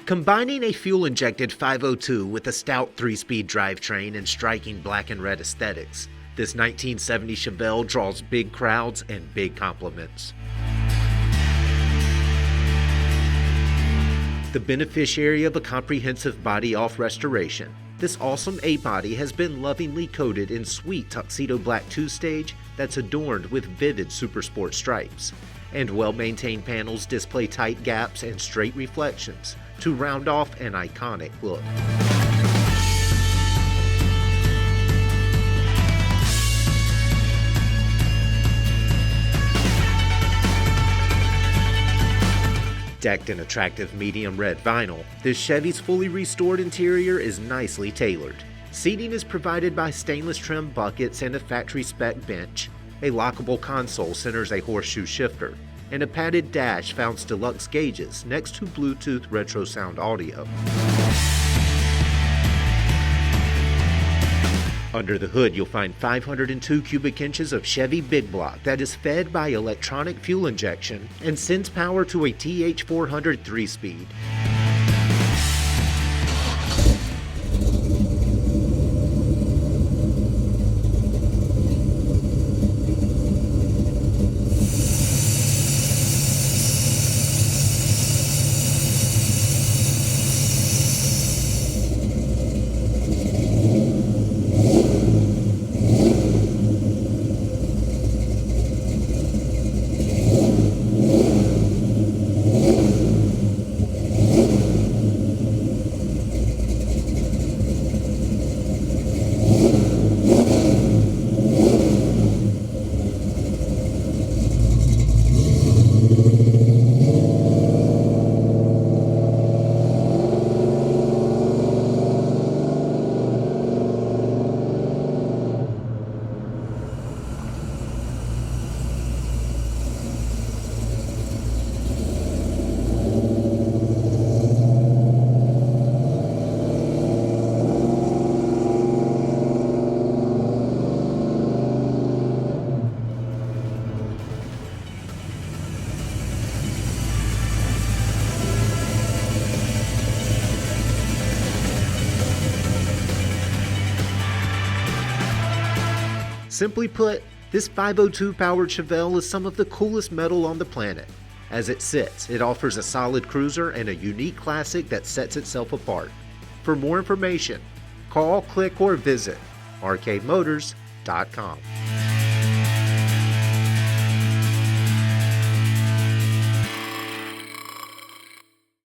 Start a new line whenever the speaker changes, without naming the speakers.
Combining a fuel-injected 502 with a stout 3-speed drivetrain and striking black and red aesthetics, this 1970 Chevelle draws big crowds and big compliments. The beneficiary of a comprehensive body-off restoration, this awesome A-body has been lovingly coated in sweet tuxedo black 2-stage that's adorned with vivid supersport stripes, and well-maintained panels display tight gaps and straight reflections to round off an iconic look. Decked in attractive medium red vinyl, this Chevy's fully restored interior is nicely tailored. Seating is provided by stainless trim buckets and a factory spec bench. A lockable console centers a horseshoe shifter, and a padded dash founds deluxe gauges next to Bluetooth retro sound audio. Under the hood, you'll find 502 cubic inches of Chevy Big Block that is fed by electronic fuel injection and sends power to a TH400 3-speed. Simply put, this 502-powered Chevelle is some of the coolest metal on the planet. As it sits, it offers a solid cruiser and a unique classic that sets itself apart. For more information, call, click, or visit arcademotors.com.